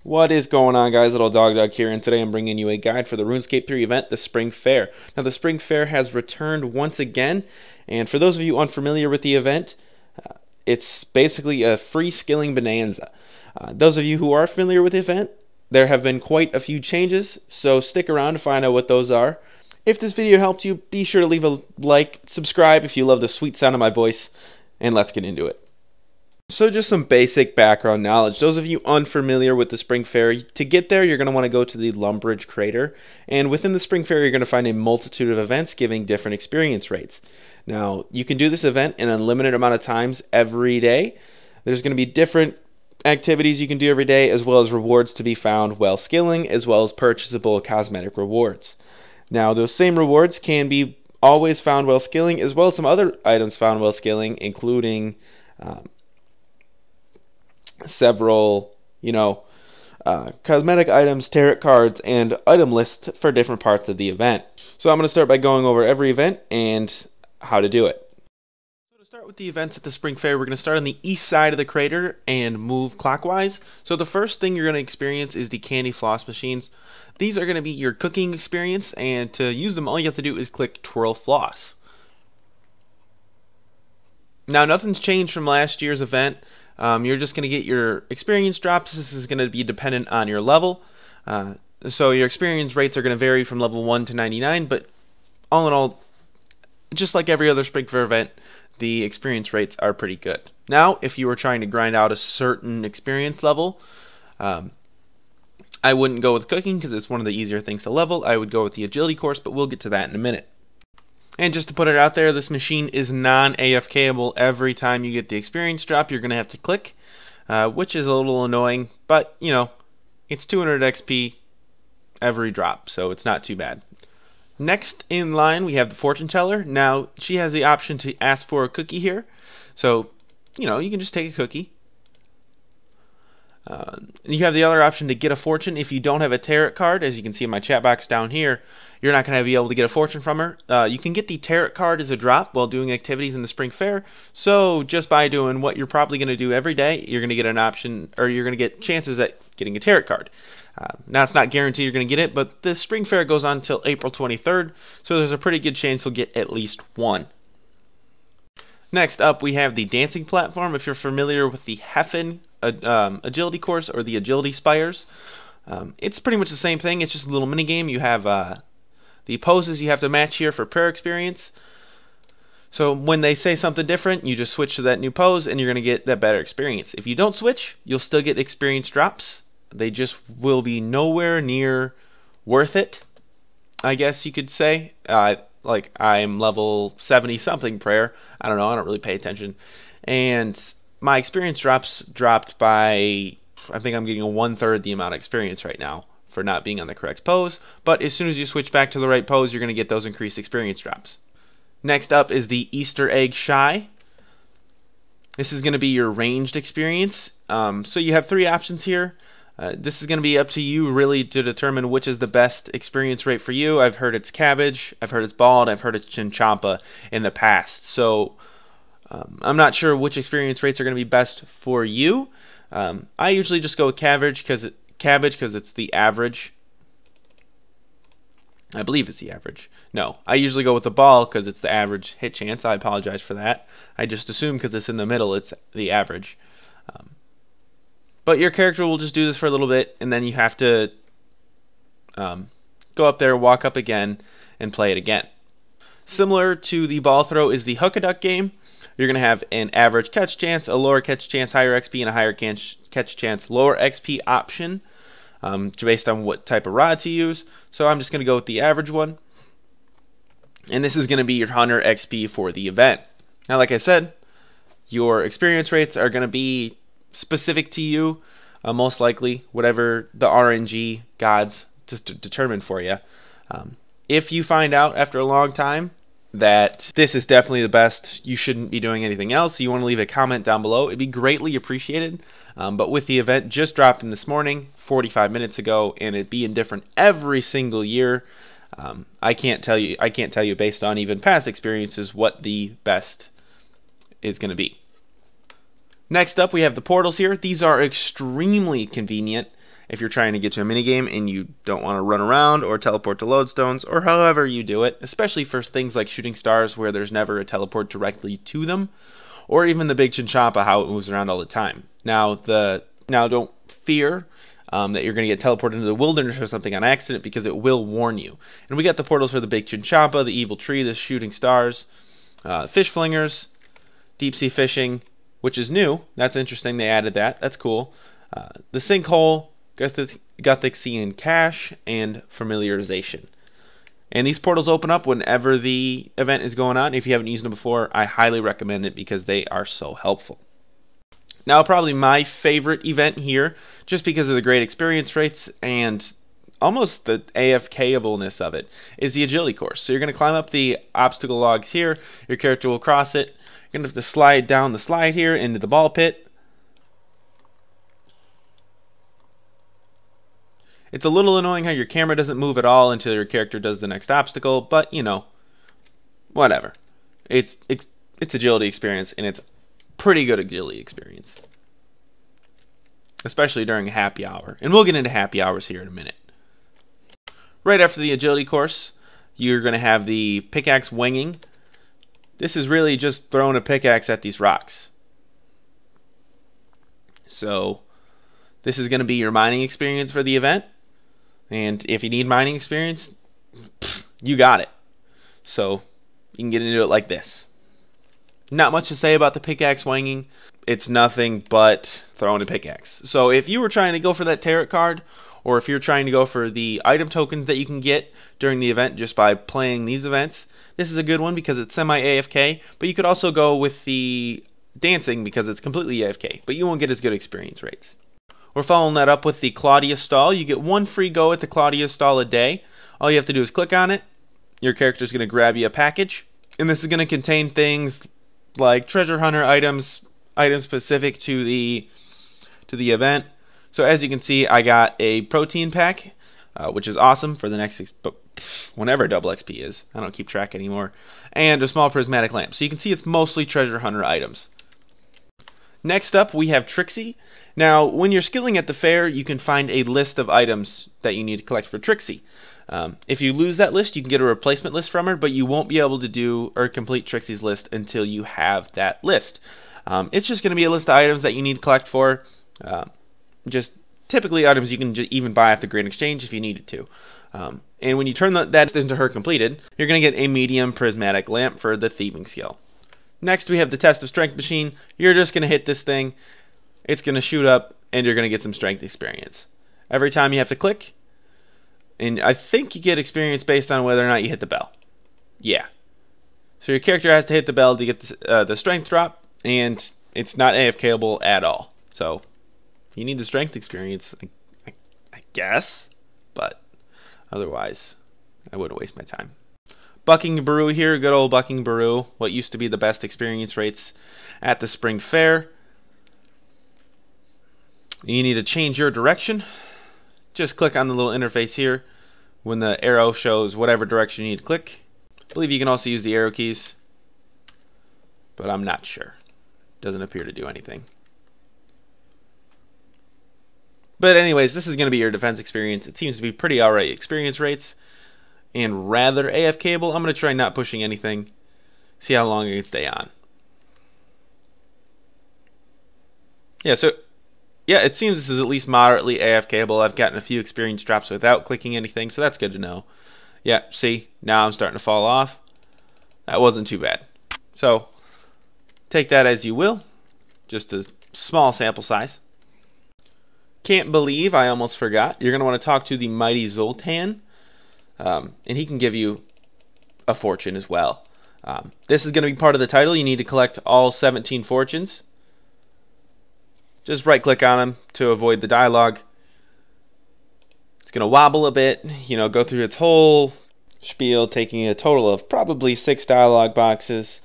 What is going on, guys? Little Dog here, and today I'm bringing you a guide for the RuneScape 3 event, the Spring Fayre. Now, the Spring Fayre has returned once again, and for those of you unfamiliar with the event, it's basically a free skilling bonanza. Those of you who are familiar with the event, there have been quite a few changes, so stick around to find out what those are. If this video helped you, be sure to leave a like, subscribe if you love the sweet sound of my voice, and let's get into it. So just some basic background knowledge. Those of you unfamiliar with the Spring Fayre, to get there you're going to want to go to the Lumbridge Crater, and within the Spring Fayre you're going to find a multitude of events giving different experience rates. Now you can do this event an unlimited amount of times every day. There's going to be different activities you can do every day, as well as rewards to be found while skilling, as well as purchasable cosmetic rewards. Now those same rewards can be always found while skilling, as well as some other items found while skilling, including several, cosmetic items, tarot cards, and item lists for different parts of the event. So I'm going to start by going over every event and how to do it. So to start with the events at the Spring Fayre, we're going to start on the east side of the crater and move clockwise. So the first thing you're going to experience is the candy floss machines. These are going to be your cooking experience, and to use them all you have to do is click Twirl Floss. Now nothing's changed from last year's event. You're just going to get your experience drops. This is going to be dependent on your level. So your experience rates are going to vary from level 1 to 99, but all in all, just like every other Spring Fayre event, the experience rates are pretty good. Now, if you were trying to grind out a certain experience level, I wouldn't go with cooking because it's one of the easier things to level. I would go with the agility course, but we'll get to that in a minute. And just to put it out there, this machine is non-AFKable. Every time you get the experience drop, you're going to have to click, which is a little annoying, but, it's 200 XP every drop, so it's not too bad. Next in line, we have the Fortune Teller. Now, she has the option to ask for a cookie here. So, you can just take a cookie. You have the other option to get a fortune. If you don't have a tarot card, as you can see in my chat box down here, you're not going to be able to get a fortune from her. You can get the tarot card as a drop while doing activities in the Spring Fayre. So just by doing what you're probably going to do every day, you're going to get an option, or you're going to get chances at getting a tarot card. Now it's not guaranteed you're going to get it, but the Spring Fayre goes on until April 23rd, so there's a pretty good chance you'll get at least one. Next up, we have the dancing platform. If you're familiar with the Heffen agility course or the agility spires, it's pretty much the same thing. It's just a little mini game. You have the poses you have to match here for prayer experience. So when they say something different, you just switch to that new pose and you're going to get that better experience. If you don't switch, you'll still get experience drops. They just will be nowhere near worth it, I guess you could say. Like I'm level 70 something prayer. I don't know. I don't really pay attention. And my experience dropped by, I think I'm getting 1/3 the amount of experience right now for not being on the correct pose. But as soon as you switch back to the right pose, you're going to get those increased experience drops. Next up is the Easter Egg Shy. This is going to be your ranged experience. So you have 3 options here. This is going to be up to you really to determine which is the best experience rate for you. I've heard it's cabbage, I've heard it's bald, I've heard it's chinchompa in the past. So I'm not sure which experience rates are going to be best for you. I usually just go with cabbage because it's the average. I believe it's the average. No, I usually go with the ball because it's the average hit chance. I apologize for that. I just assume because it's in the middle, it's the average. But your character will just do this for a little bit, and then you have to go up there, walk up again, and play it again. Similar to the ball throw is the Hukka Duck game. You're going to have an average catch chance, a lower catch chance, higher XP, and a higher catch chance, lower XP option based on what type of rod to use. So I'm just going to go with the average one. And this is going to be your 100 XP for the event. Now, like I said, your experience rates are going to be specific to you, most likely, whatever the RNG gods determine for you. If you find out after a long time that this is definitely the best, you shouldn't be doing anything else, you want to leave a comment down below, it'd be greatly appreciated. But with the event just dropped in this morning, 45 minutes ago, and it being different every single year, I can't tell you based on even past experiences what the best is going to be. Next up, we have the portals here. These are extremely convenient if you're trying to get to a minigame and you don't want to run around or teleport to lodestones, or however you do it, especially for things like shooting stars where there's never a teleport directly to them, or even the big Chinchompa, how it moves around all the time. Now don't fear that you're going to get teleported into the wilderness or something on accident, because it will warn you. And we got the portals for the big Chinchompa, the evil tree, the shooting stars, fish flingers, deep sea fishing, which is new. That's interesting. They added that. That's cool. The sinkhole, Gothic Sea and Cache, and familiarization. And these portals open up whenever the event is going on. If you haven't used them before, I highly recommend it because they are so helpful. Now, probably my favorite event here, just because of the great experience rates and almost the AFK-ableness of it, is the agility course. So you're going to climb up the obstacle logs here. Your character will cross it. You're going to have to slide down the slide here into the ball pit. It's a little annoying how your camera doesn't move at all until your character does the next obstacle, but you know, whatever. It's agility experience, and it's pretty good agility experience, especially during a happy hour. And we'll get into happy hours here in a minute. Right after the agility course, you're going to have the pickaxe winging. This is really just throwing a pickaxe at these rocks. So this is going to be your mining experience for the event. And if you need mining experience, you got it. So you can get into it like this. Not much to say about the pickaxe winging. It's nothing but throwing a pickaxe. So if you were trying to go for that tarot card, or if you're trying to go for the item tokens that you can get during the event just by playing these events, this is a good one because it's semi-AFK. But you could also go with the dancing because it's completely AFK, but you won't get as good experience rates. We're following that up with the Claudius Stall. You get one free go at the Claudius Stall a day. All you have to do is click on it. Your character's going to grab you a package. And this is going to contain things like treasure hunter items specific to the event. So as you can see, I got a protein pack, which is awesome for the next, whenever double XP is. I don't keep track anymore. And a small prismatic lamp. So you can see it's mostly treasure hunter items. Next up, we have Trixie. Now, when you're skilling at the fair, you can find a list of items that you need to collect for Trixie. If you lose that list, you can get a replacement list from her, but you won't be able to do or complete Trixie's list until you have that list. It's just going to be a list of items that you need to collect for. Just typically items you can even buy off the Great Exchange if you needed to. And when you turn that into her completed, you're going to get a medium prismatic lamp for the thieving skill. Next, we have the test of strength machine. You're just going to hit this thing. It's going to shoot up, and you're going to get some strength experience. Every time you have to click, and I think you get experience based on whether or not you hit the bell. Yeah. So your character has to hit the bell to get the strength drop, and it's not AFKable at all. So you need the strength experience, I guess, but otherwise, I wouldn't waste my time. Bucking Brew here, good old Bucking Brew, what used to be the best experience rates at the Spring Fair. You need to change your direction. Just click on the little interface here when the arrow shows whatever direction you need to click. I believe you can also use the arrow keys, but I'm not sure. Doesn't appear to do anything. But anyways, this is going to be your defense experience. It seems to be pretty alright experience rates and rather AFKable. I'm going to try not pushing anything. See how long it can stay on. Yeah, it seems this is at least moderately AFKable. I've gotten a few experience drops without clicking anything, so that's good to know. Yeah, see, now I'm starting to fall off. That wasn't too bad. So, take that as you will. Just a small sample size. Can't believe I almost forgot. You're going to want to talk to the mighty Zoltan, and he can give you a fortune as well. This is going to be part of the title. You need to collect all 17 fortunes. Just right click on them to avoid the dialogue. It's going to wobble a bit, go through its whole spiel, taking a total of probably 6 dialogue boxes.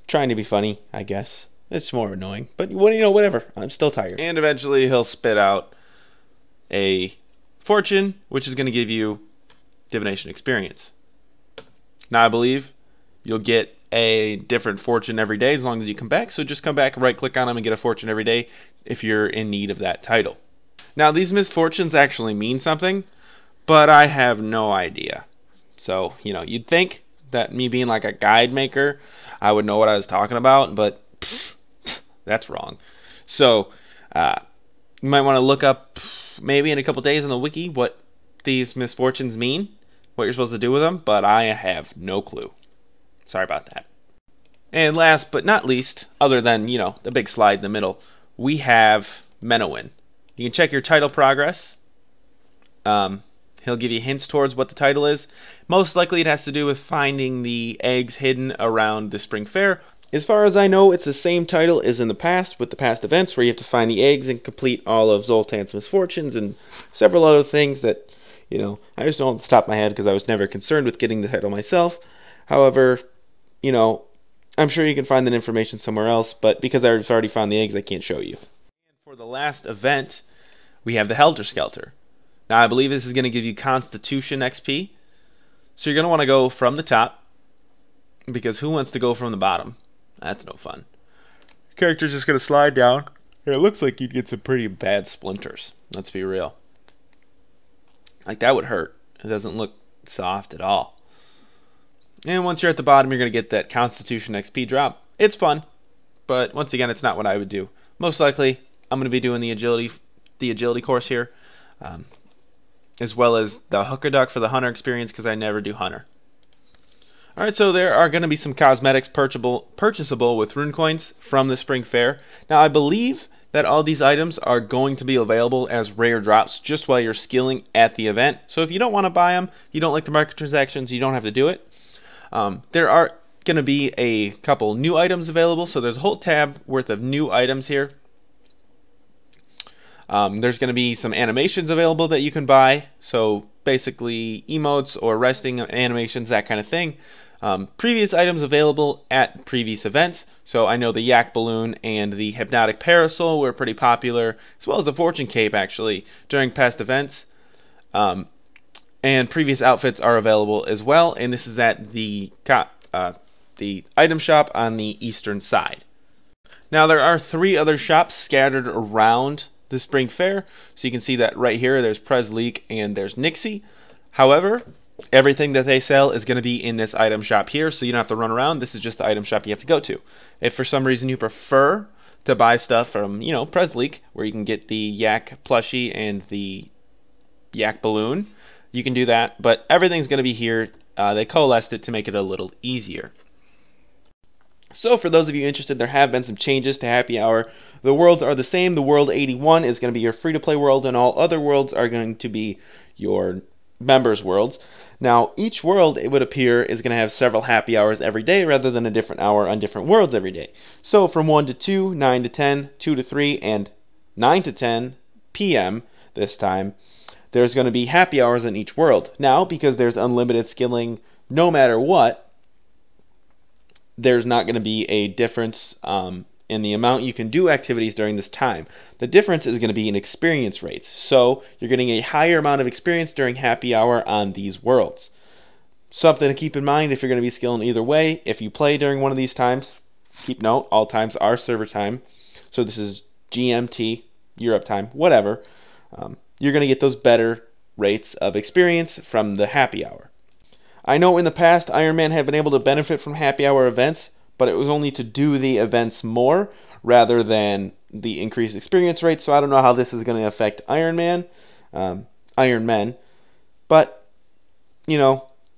Trying to be funny, I guess. It's more annoying, but whatever. I'm still tired. And eventually he'll spit out a fortune, which is going to give you divination experience. Now I believe you'll get a different fortune every day as long as you come back. So just come back, right click on them, and get a fortune every day if you're in need of that title. Now, these misfortunes actually mean something, but I have no idea. So, you'd think that me being like a guide maker, I would know what I was talking about, but that's wrong. So, you might want to look up maybe in a couple days on the wiki what these misfortunes mean, what you're supposed to do with them, but I have no clue. Sorry about that. And last but not least, other than, the big slide in the middle, we have Menowin. You can check your title progress. He'll give you hints towards what the title is. Most likely it has to do with finding the eggs hidden around the Spring Fair. As far as I know, it's the same title as in the past with the past events where you have to find the eggs and complete all of Zoltan's misfortunes and several other things that, I just don't know off the top of my head because I was never concerned with getting the title myself. However, I'm sure you can find that information somewhere else, but because I've already found the eggs, I can't show you. For the last event, we have the Helter Skelter. Now, I believe this is going to give you Constitution XP. So you're going to want to go from the top, because who wants to go from the bottom? That's no fun. Character's just going to slide down. It looks like you'd get some pretty bad splinters. Let's be real. Like, that would hurt. It doesn't look soft at all. And once you're at the bottom, you're going to get that Constitution XP drop. It's fun, but once again, it's not what I would do. Most likely, I'm going to be doing the agility course here, as well as the Hukka Duck for the Hunter experience, because I never do Hunter. Alright, so there are going to be some cosmetics purchasable with rune coins from the Spring Fair. Now, I believe that all these items are going to be available as rare drops just while you're skilling at the event. So if you don't want to buy them, you don't like the microtransactions, you don't have to do it. There are going to be a couple new items available, so there's a whole tab worth of new items here. There's going to be some animations available that you can buy, so basically emotes or resting animations, that kind of thing. Previous items available at previous events, so I know the Yak Balloon and the Hypnotic Parasol were pretty popular, as well as the Fortune Cape actually during past events. And previous outfits are available as well, and this is at the item shop on the eastern side. Now, there are 3 other shops scattered around the Spring Fair, so you can see that right here there's Presleek and there's Nixie. However, everything that they sell is going to be in this item shop here, so you don't have to run around. This is just the item shop you have to go to. If for some reason you prefer to buy stuff from, Presleek, where you can get the Yak plushie and the Yak balloon, you can do that, but everything's going to be here. They coalesced it to make it a little easier. So for those of you interested, there have been some changes to Happy Hour. The worlds are the same. The world 81 is going to be your free-to-play world, and all other worlds are going to be your members' worlds. Now, each world, it would appear, is going to have several happy hours every day rather than a different hour on different worlds every day. So from 1 to 2, 9 to 10, 2 to 3, and 9 to 10 p.m. this time, there's going to be happy hours in each world. Now, because there's unlimited skilling no matter what, there's not going to be a difference in the amount you can do activities during this time. The difference is going to be in experience rates. So you're getting a higher amount of experience during happy hour on these worlds. Something to keep in mind if you're going to be skilling either way. If you play during one of these times, keep note, all times are server time. So this is GMT, Europe time, whatever. You're going to get those better rates of experience from the happy hour. I know in the past Iron Man have been able to benefit from happy hour events, but it was only to do the events more rather than the increased experience rate, so I don't know how this is going to affect Iron Men. But,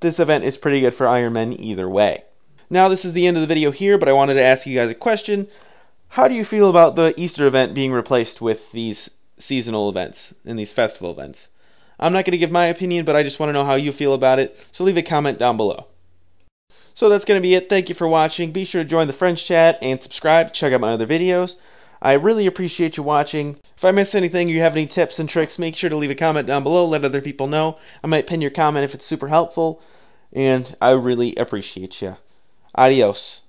this event is pretty good for Iron Men either way. Now, this is the end of the video here, but I wanted to ask you guys a question. How do you feel about the Easter event being replaced with these seasonal events and these festival events? I'm not going to give my opinion, but I just want to know how you feel about it, so leave a comment down below. So that's going to be it. Thank you for watching. Be sure to join the Friends chat and subscribe to check out my other videos. I really appreciate you watching. If I missed anything or you have any tips and tricks, make sure to leave a comment down below. Let other people know. I might pin your comment if it's super helpful, and I really appreciate you. Adios.